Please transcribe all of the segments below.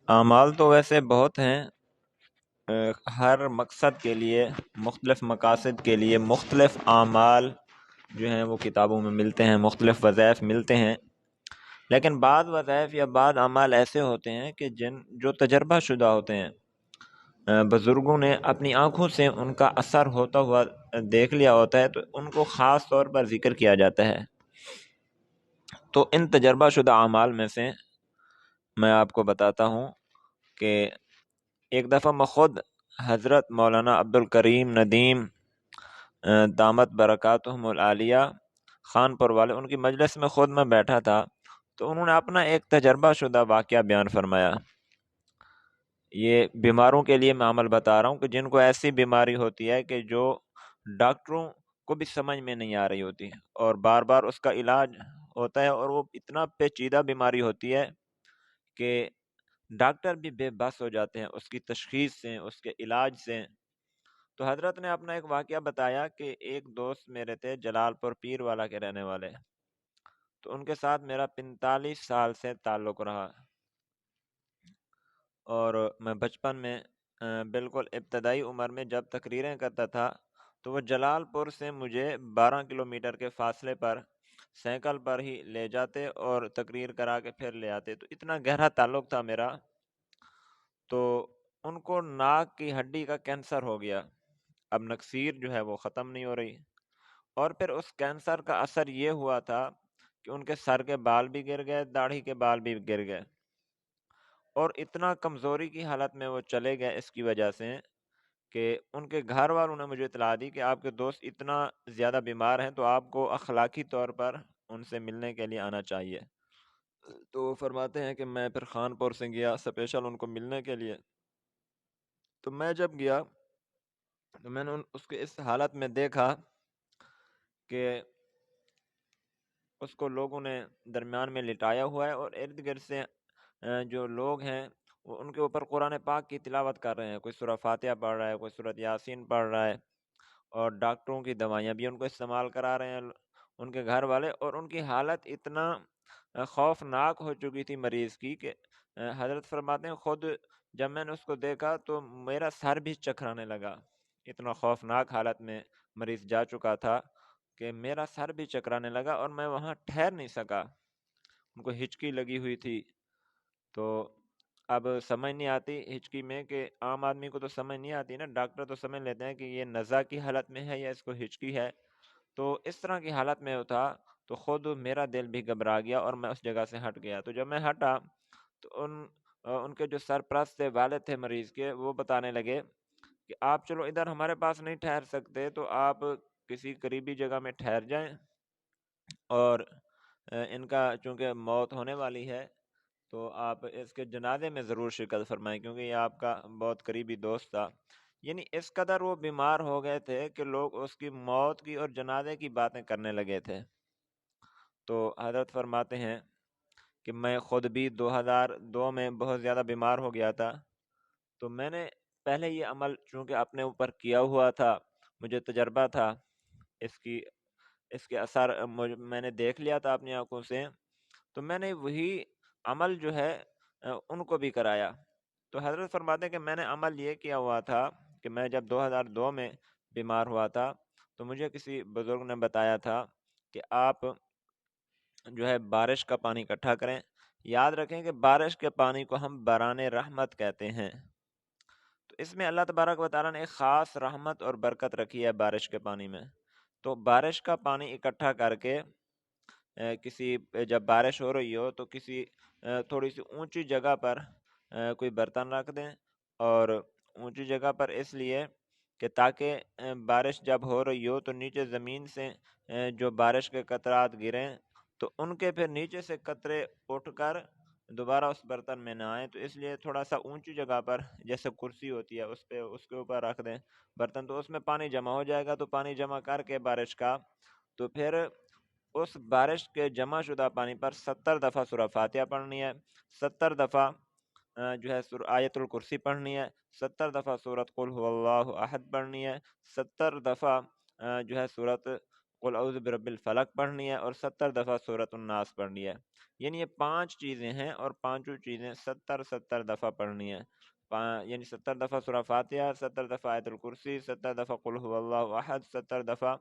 اعمال تو ویسے بہت ہیں، ہر مقصد کے لیے، مختلف مقاصد کے لیے مختلف اعمال جو ہیں وہ کتابوں میں ملتے ہیں، مختلف وظائف ملتے ہیں، لیکن بعض وظائف یا بعض اعمال ایسے ہوتے ہیں کہ جو تجربہ شدہ ہوتے ہیں، بزرگوں نے اپنی آنکھوں سے ان کا اثر ہوتا ہوا دیکھ لیا ہوتا ہے، تو ان کو خاص طور پر ذکر کیا جاتا ہے۔ تو ان تجربہ شدہ اعمال میں سے میں آپ کو بتاتا ہوں کہ ایک دفعہ میں خود حضرت مولانا عبد الکریم ندیم دامت برکاتہم العالیہ خان پور والے، ان کی مجلس میں خود میں بیٹھا تھا، تو انہوں نے اپنا ایک تجربہ شدہ واقعہ بیان فرمایا۔ یہ بیماروں کے لیے میں عمل بتا رہا ہوں کہ جن کو ایسی بیماری ہوتی ہے کہ جو ڈاکٹروں کو بھی سمجھ میں نہیں آ رہی ہوتی، اور بار بار اس کا علاج ہوتا ہے، اور وہ اتنا پیچیدہ بیماری ہوتی ہے کہ ڈاکٹر بھی بے بس ہو جاتے ہیں اس کی تشخیص سے، اس کے علاج سے۔ تو حضرت نے اپنا ایک واقعہ بتایا کہ ایک دوست میرے تھے جلال پور پیر والا کے رہنے والے، تو ان کے ساتھ میرا 45 سال سے تعلق رہا، اور میں بچپن میں بالکل ابتدائی عمر میں جب تقریریں کرتا تھا تو وہ جلال پور سے مجھے 12 کلومیٹر کے فاصلے پر سائیکل پر ہی لے جاتے اور تقریر کرا کے پھر لے آتے، تو اتنا گہرا تعلق تھا میرا۔ تو ان کو ناک کی ہڈی کا کینسر ہو گیا، اب نکسیر جو ہے وہ ختم نہیں ہو رہی، اور پھر اس کینسر کا اثر یہ ہوا تھا کہ ان کے سر کے بال بھی گر گئے، داڑھی کے بال بھی گر گئے، اور اتنا کمزوری کی حالت میں وہ چلے گئے اس کی وجہ سے کہ ان کے گھر والوں نے مجھے اطلاع دی کہ آپ کے دوست اتنا زیادہ بیمار ہیں تو آپ کو اخلاقی طور پر ان سے ملنے کے لیے آنا چاہیے۔ تو وہ فرماتے ہیں کہ میں پھر خان پور سے گیا اسپیشل ان کو ملنے کے لیے۔ تو میں جب گیا تو میں نے اس کے اس حالت میں دیکھا کہ اس کو لوگوں نے درمیان میں لٹایا ہوا ہے، اور ارد گرد سے جو لوگ ہیں وہ ان کے اوپر قرآن پاک کی تلاوت کر رہے ہیں، کوئی سورہ فاتحہ پڑھ رہا ہے، کوئی سورۃ یاسین پڑھ رہا ہے، اور ڈاکٹروں کی دوائیاں بھی ان کو استعمال کرا رہے ہیں ان کے گھر والے، اور ان کی حالت اتنا خوفناک ہو چکی تھی مریض کی کہ حضرت فرماتے ہیں خود جب میں نے اس کو دیکھا تو میرا سر بھی چکرانے لگا، اتنا خوفناک حالت میں مریض جا چکا تھا کہ میرا سر بھی چکرانے لگا، اور میں وہاں ٹھہر نہیں سکا، ان کو ہچکی لگی ہوئی تھی۔ تو اب سمجھ نہیں آتی ہچکی میں، کہ عام آدمی کو تو سمجھ نہیں آتی نا، ڈاکٹر تو سمجھ لیتے ہیں کہ یہ نزا کی حالت میں ہے یا اس کو ہچکی ہے، تو اس طرح کی حالت میں تھا تو خود میرا دل بھی گھبرا گیا اور میں اس جگہ سے ہٹ گیا۔ تو جب میں ہٹا تو ان کے جو سرپرست تھے، والد تھے مریض کے، وہ بتانے لگے کہ آپ چلو ادھر ہمارے پاس نہیں ٹھہر سکتے تو آپ کسی قریبی جگہ میں ٹھہر جائیں، اور ان کا چونکہ موت ہونے والی ہے تو آپ اس کے جنازے میں ضرور شرکت فرمائیں، کیونکہ یہ آپ کا بہت قریبی دوست تھا۔ یعنی اس قدر وہ بیمار ہو گئے تھے کہ لوگ اس کی موت کی اور جنازے کی باتیں کرنے لگے تھے۔ تو حضرت فرماتے ہیں کہ میں خود بھی 2002 میں بہت زیادہ بیمار ہو گیا تھا، تو میں نے پہلے یہ عمل چونکہ اپنے اوپر کیا ہوا تھا، مجھے تجربہ تھا اس کے اثر میں نے دیکھ لیا تھا اپنی آنکھوں سے، تو میں نے وہی عمل جو ہے ان کو بھی کرایا۔ تو حضرت فرماتے ہیں کہ میں نے عمل یہ کیا ہوا تھا کہ میں جب 2002 میں بیمار ہوا تھا تو مجھے کسی بزرگ نے بتایا تھا کہ آپ جو ہے بارش کا پانی اکٹھا کریں، یاد رکھیں کہ بارش کے پانی کو ہم باران رحمت کہتے ہیں، تو اس میں اللہ تبارک و تعالیٰ نے ایک خاص رحمت اور برکت رکھی ہے بارش کے پانی میں۔ تو بارش کا پانی اکٹھا کر کے کسی جب بارش ہو رہی ہو تو کسی تھوڑی سی اونچی جگہ پر کوئی برتن رکھ دیں، اور اونچی جگہ پر اس لیے کہ تاکہ بارش جب ہو رہی ہو تو نیچے زمین سے جو بارش کے قطرات گریں تو ان کے پھر نیچے سے قطرے اٹھ کر دوبارہ اس برتن میں نہ آئیں، تو اس لیے تھوڑا سا اونچی جگہ پر جیسے کرسی ہوتی ہے اس کے اوپر رکھ دیں برتن، تو اس میں پانی جمع ہو جائے گا۔ تو پانی جمع کر کے بارش کا، تو پھر اس بارش کے جمع شدہ پانی پر 70 دفعہ سورہ فاتحہ پڑھنی ہے، 70 دفعہ جو ہے آیت الکرسی پڑھنی ہے، 70 دفعہ سورۃ قل هو اللہ احد پڑھنی ہے، 70 دفعہ جو ہے سورۃ قل اعوذ برب الفلق پڑھنی ہے اور 70 دفعہ سورۃ الناس پڑھنی ہے. یعنی یہ 5 چیزیں ہیں اور پانچوں چیزیں 70 دفعہ پڑھنی ہے. یعنی 70 دفعہ سورہ فاتحہ، 70 دفعہ آیت الکرسی، 70 دفعہ قل هو اللہ احد، 70 دفعہ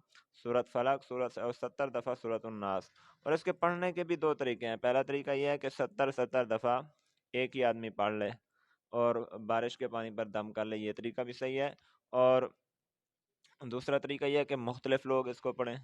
سورۃ فلق، اور 70 دفعہ سورۃ الناس. اور اس کے پڑھنے کے بھی دو طریقے ہیں. پہلا طریقہ یہ ہے کہ 70 دفعہ ایک ہی آدمی پڑھ لے اور بارش کے پانی پر دم کر لے، یہ طریقہ بھی صحیح ہے. اور دوسرا طریقہ یہ ہے کہ مختلف لوگ اس کو پڑھیں،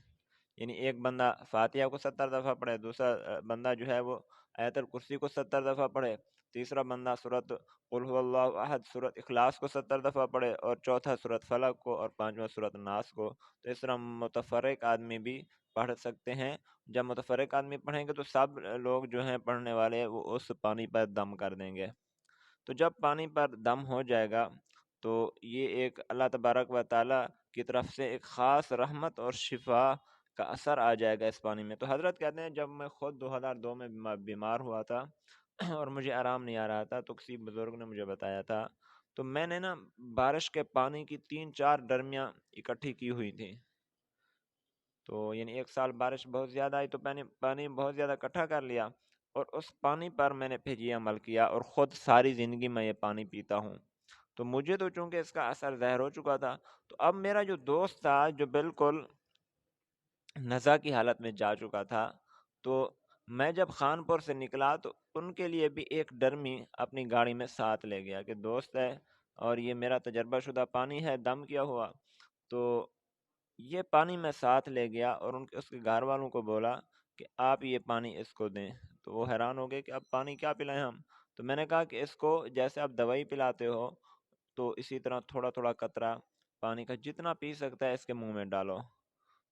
یعنی ایک بندہ فاتحہ کو 70 دفعہ پڑھے، دوسرا بندہ جو ہے وہ آیت الکرسی کو 70 دفعہ پڑھے، تیسرا بندہ سورۃ قل هو اللہ احد، سورۃ اخلاص کو 70 دفعہ پڑھے، اور چوتھا سورۃ فلق کو، اور پانچواں سورۃ الناس کو. تو اس طرح متفرق آدمی بھی پڑھ سکتے ہیں. جب متفرق آدمی پڑھیں گے تو سب لوگ جو ہیں پڑھنے والے وہ اس پانی پر دم کر دیں گے. تو جب پانی پر دم ہو جائے گا تو یہ ایک اللہ تبارک و تعالیٰ کی طرف سے ایک خاص رحمت اور شفا کا اثر آ جائے گا اس پانی میں. تو حضرت کہتے ہیں جب میں خود 2002 میں بیمار ہوا تھا اور مجھے آرام نہیں آ رہا تھا تو کسی بزرگ نے مجھے بتایا تھا، تو میں نے نا بارش کے پانی کی 3-4 ڈرمیاں اکٹھی کی ہوئی تھی. تو یعنی ایک سال بارش بہت زیادہ آئی تو پانی بہت زیادہ اکٹھا کر لیا، اور اس پانی پر میں نے پھر یہ عمل کیا اور خود ساری زندگی میں یہ پانی پیتا ہوں. تو مجھے تو چونکہ اس کا اثر ظاہر ہو چکا تھا، تو اب میرا جو دوست تھا جو بالکل نزا کی حالت میں جا چکا تھا، تو میں جب خانپور سے نکلا تو ان کے لیے بھی ایک ڈرمی اپنی گاڑی میں ساتھ لے گیا کہ دوست ہے اور یہ میرا تجربہ شدہ پانی ہے دم کیا ہوا. تو یہ پانی میں ساتھ لے گیا اور اس کے گھر والوں کو بولا کہ آپ یہ پانی اس کو دیں. تو وہ حیران ہو گئے کہ اب پانی کیا پلائیں ہم. تو میں نے کہا کہ اس کو جیسے آپ دوائی پلاتے ہو تو اسی طرح تھوڑا تھوڑا قطرہ پانی کا جتنا پی سکتا ہے اس کے منہ میں ڈالو.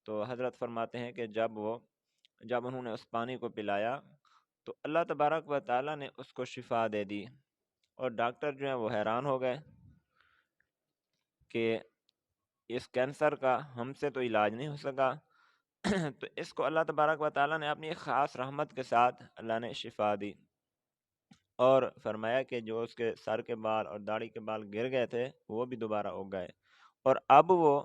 تو حضرت فرماتے ہیں کہ جب انہوں نے اس پانی کو پلایا تو اللہ تبارک و تعالیٰ نے اس کو شفا دے دی، اور ڈاکٹر جو ہیں وہ حیران ہو گئے کہ اس کینسر کا ہم سے تو علاج نہیں ہو سکا. تو اس کو اللہ تبارک و تعالیٰ نے اپنی ایک خاص رحمت کے ساتھ اللہ نے شفا دی، اور فرمایا کہ جو اس کے سر کے بال اور داڑھی کے بال گر گئے تھے وہ بھی دوبارہ اگ گئے. اور اب وہ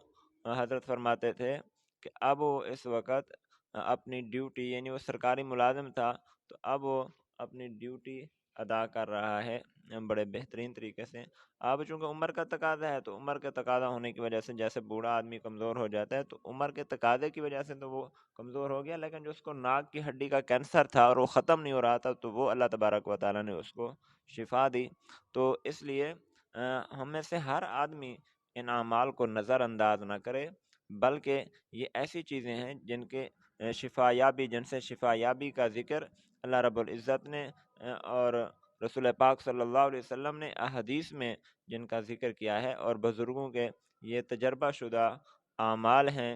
حضرت فرماتے تھے کہ اب وہ اس وقت اپنی ڈیوٹی، یعنی وہ سرکاری ملازم تھا، تو اب وہ اپنی ڈیوٹی ادا کر رہا ہے بڑے بہترین طریقے سے. اب چونکہ عمر کا تقاضا ہے تو عمر کے تقاضا ہونے کی وجہ سے جیسے بوڑھا آدمی کمزور ہو جاتا ہے تو عمر کے تقاضے کی وجہ سے تو وہ کمزور ہو گیا، لیکن جو اس کو ناک کی ہڈی کا کینسر تھا اور وہ ختم نہیں ہو رہا تھا تو وہ اللہ تبارک و تعالیٰ نے اس کو شفا دی. تو اس لیے ہم میں سے ہر آدمی ان اعمال کو نظر انداز نہ کرے، بلکہ یہ ایسی چیزیں ہیں جن سے شفا یابی کا ذکر اللہ رب العزت نے اور رسول پاک صلی اللہ علیہ وسلم نے احادیث میں جن کا ذکر کیا ہے، اور بزرگوں کے یہ تجربہ شدہ اعمال ہیں.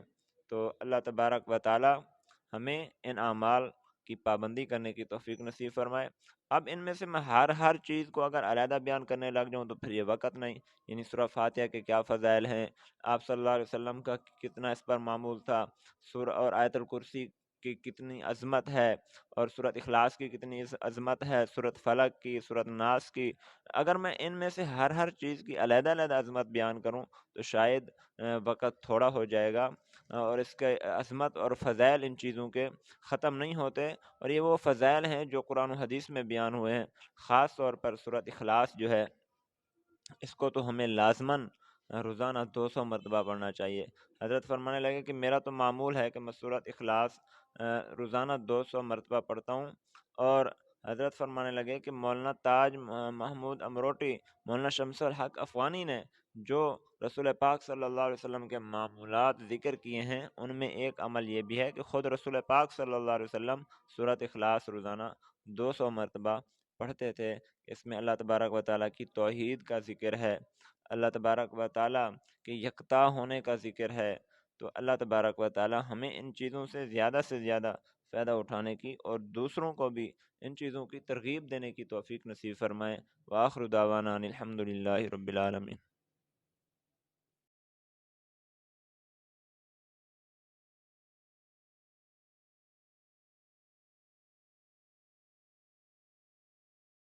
تو اللہ تبارک و تعالی ہمیں ان اعمال کی پابندی کرنے کی توفیق نصیب فرمائے. اب ان میں سے میں ہر چیز کو اگر علیحدہ بیان کرنے لگ جاؤں تو پھر یہ وقت نہیں. یعنی سورہ فاتحہ کے کیا فضائل ہیں، آپ صلی اللہ علیہ وسلم کا کتنا اس پر معمول تھا، اور آیت الکرسی کی کتنی عظمت ہے، اور سورۃ اخلاص کی کتنی عظمت ہے، سورۃ فلق کی، سورۃ ناس کی. اگر میں ان میں سے ہر چیز کی علیحدہ علیحدہ عظمت بیان کروں تو شاید وقت تھوڑا ہو جائے گا، اور اس کے عظمت اور فضائل ان چیزوں کے ختم نہیں ہوتے. اور یہ وہ فضائل ہیں جو قرآن و حدیث میں بیان ہوئے ہیں. خاص طور پر سورۃ اخلاص جو ہے اس کو تو ہمیں لازماً روزانہ 200 مرتبہ پڑھنا چاہیے. حضرت فرمانے لگے کہ میرا تو معمول ہے کہ میں سورۃ اخلاص روزانہ 200 مرتبہ پڑھتا ہوں. اور حضرت فرمانے لگے کہ مولانا تاج محمود امروٹی، مولانا شمس الحق افغانی نے جو رسول پاک صلی اللہ علیہ وسلم کے معمولات ذکر کیے ہیں ان میں ایک عمل یہ بھی ہے کہ خود رسول پاک صلی اللہ علیہ وسلم سورۃ اخلاص روزانہ 200 مرتبہ پڑھتے تھے. اس میں اللہ تبارک و تعالیٰ کی توحید کا ذکر ہے، اللہ تبارک و تعالیٰ کے یکتا ہونے کا ذکر ہے. تو اللہ تبارک و تعالیٰ ہمیں ان چیزوں سے زیادہ فائدہ اٹھانے کی اور دوسروں کو بھی ان چیزوں کی ترغیب دینے کی توفیق نصیب فرمائے. وآخر دعوانا ان الحمد للہ رب العالمین.